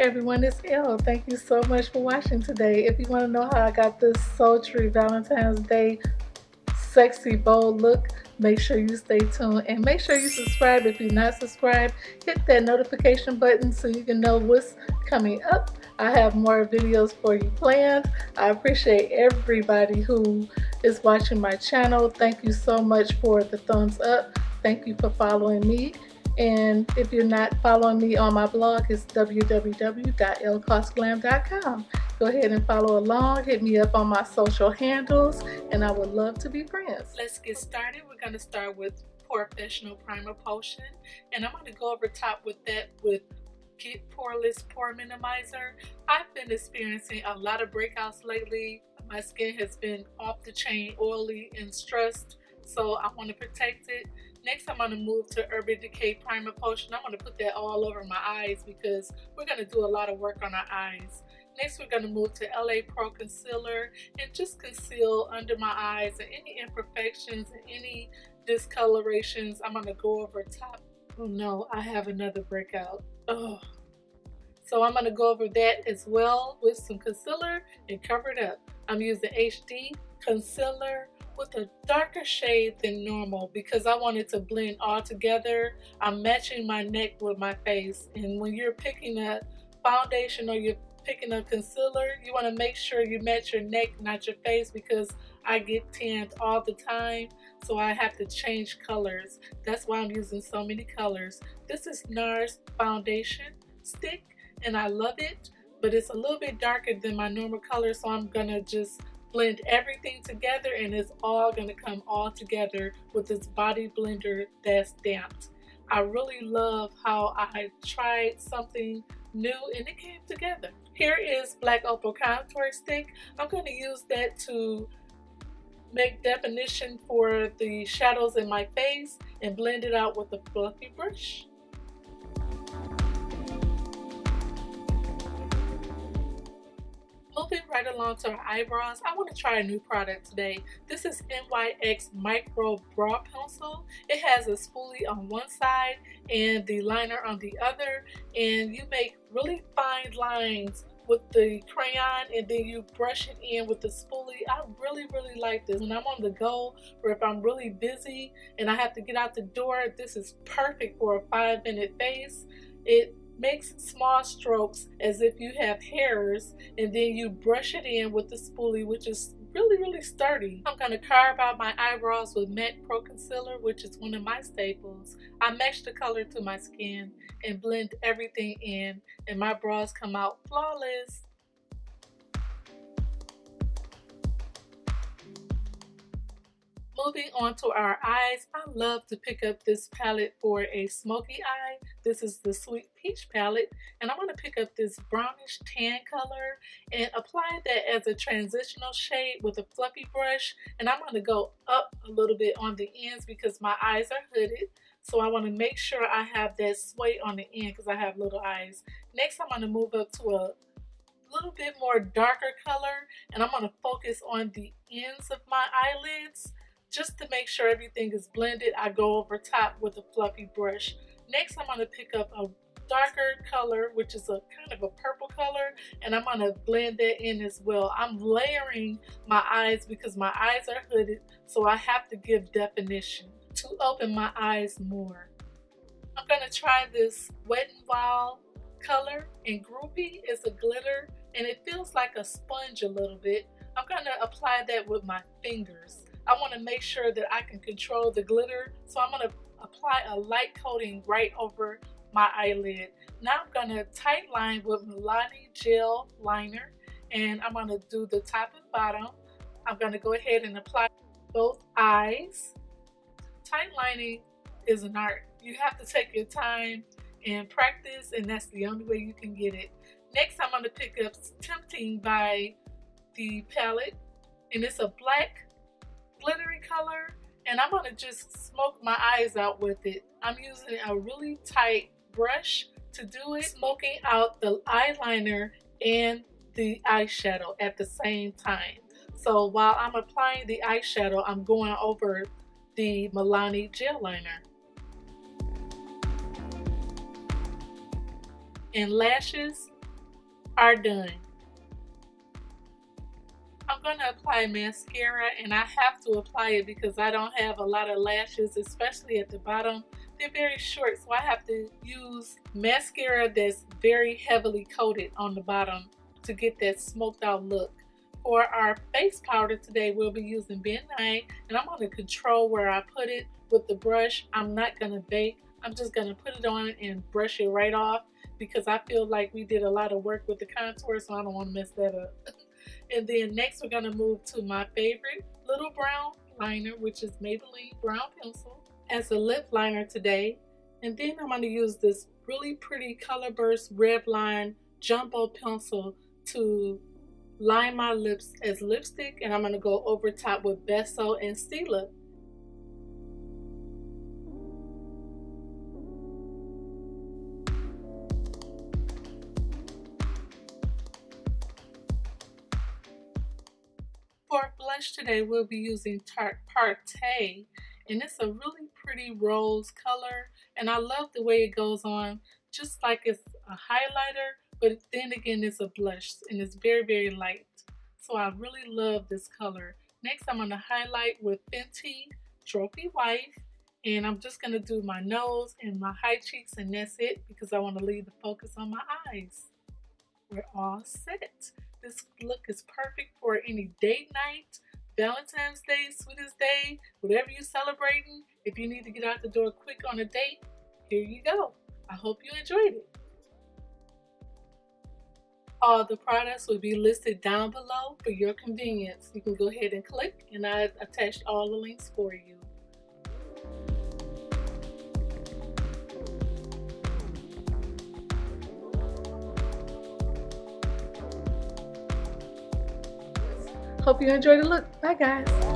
everyone, it's Elle. Thank you so much for watching today. If you want to know how I got this sultry Valentine's Day sexy bold look, make sure you stay tuned and make sure you subscribe. If you're not subscribed, hit that notification button so you can know what's coming up. I have more videos for you planned. I appreciate everybody who is watching my channel. Thank you so much for the thumbs up. Thank you for following me. And if you're not following me on my blog, it's www.ellekosglam.com. Go ahead and follow along. Hit me up on my social handles, and I would love to be friends. Let's get started. We're going to start with Professional Primer Potion, and I'm going to go over top with that with Get Poreless Pore Minimizer. I've been experiencing a lot of breakouts lately. My skin has been off the chain, oily and stressed, so I want to protect it. Next, I'm going to move to Urban Decay Primer Potion. I'm going to put that all over my eyes because we're going to do a lot of work on our eyes. Next, we're going to move to LA Pro Concealer and just conceal under my eyes and any imperfections and any discolorations. I'm going to go over top. Oh no, I have another breakout. Oh. So I'm going to go over that as well with some concealer and cover it up. I'm using HD Concealer with a darker shade than normal because I wanted to blend all together. I'm matching my neck with my face, and when you're picking a foundation or you're picking a concealer, you want to make sure you match your neck, not your face, because I get tanned all the time, so I have to change colors. That's why I'm using so many colors. This is NARS foundation stick, and I love it, but it's a little bit darker than my normal color, so I'm gonna just blend everything together, and it's all going to come all together with this body blender that's damped. I really love how I tried something new and it came together. Here is Black Opal Contour Stick. I'm going to use that to make definition for the shadows in my face and blend it out with a fluffy brush. Moving right along to our eyebrows, I want to try a new product today. This is NYX Micro Brow Pencil. It has a spoolie on one side and the liner on the other, and you make really fine lines with the crayon and then you brush it in with the spoolie. I really like this. When I'm on the go or if I'm really busy and I have to get out the door, this is perfect for a 5-minute face. It makes small strokes as if you have hairs, and then you brush it in with the spoolie, which is really sturdy. I'm going to carve out my eyebrows with Matte Pro Concealer, which is one of my staples. I match the color to my skin and blend everything in, and my brows come out flawless. Moving on to our eyes, I love to pick up this palette for a smoky eye. This is the Sweet Peach palette, and I'm going to pick up this brownish tan color and apply that as a transitional shade with a fluffy brush. And I'm going to go up a little bit on the ends because my eyes are hooded, so I want to make sure I have that sway on the end because I have little eyes. Next, I'm going to move up to a little bit more darker color, and I'm going to focus on the ends of my eyelids. Just to make sure everything is blended, I go over top with a fluffy brush. Next, I'm going to pick up a darker color, which is a kind of a purple color, and I'm going to blend that in as well. I'm layering my eyes because my eyes are hooded, so I have to give definition to open my eyes more. I'm going to try this Wet n Wild color in Groupie. It's a glitter, and it feels like a sponge a little bit. I'm going to apply that with my fingers. I want to make sure that I can control the glitter, so I'm going to apply a light coating right over my eyelid. Now I'm going to tight line with Milani Gel Liner, and I'm going to do the top and bottom. I'm going to go ahead and apply both eyes. Tight lining is an art. You have to take your time and practice, and that's the only way you can get it. Next, I'm going to pick up Tempting by the palette, and it's a black glittery color, and I'm going to just smoke my eyes out with it. I'm using a really tight brush to do it, smoking out the eyeliner and the eyeshadow at the same time. So while I'm applying the eyeshadow, I'm going over the Milani Gel Liner. And lashes, are done. I'm going to apply mascara, and I have to apply it because I don't have a lot of lashes, especially at the bottom. They're very short, so I have to use mascara that's very heavily coated on the bottom to get that smoked out look. For our face powder today, we'll be using Ben9, and I'm going to control where I put it with the brush. I'm not going to bake. I'm just going to put it on and brush it right off because I feel like we did a lot of work with the contour, so I don't want to mess that up. And then next we're going to move to my favorite little brown liner, which is Maybelline Brown Pencil, as a lip liner today. And then I'm going to use this really pretty Colorburst Redline Jumbo Pencil to line my lips as lipstick, and I'm going to go over top with Besso and Stila. For blush today, we'll be using Tarte Partey, and it's a really pretty rose color, and I love the way it goes on, just like it's a highlighter, but then again it's a blush, and it's very, very light. So I really love this color. Next, I'm going to highlight with Fenty Trophy Wife, and I'm just going to do my nose and my high cheeks, and that's it because I want to leave the focus on my eyes. We're all set. This look is perfect for any date night, Valentine's Day, Sweetest Day, whatever you're celebrating. If you need to get out the door quick on a date, here you go. I hope you enjoyed it. All the products will be listed down below for your convenience. You can go ahead and click, and I attached all the links for you. Hope you enjoyed the look. Bye guys.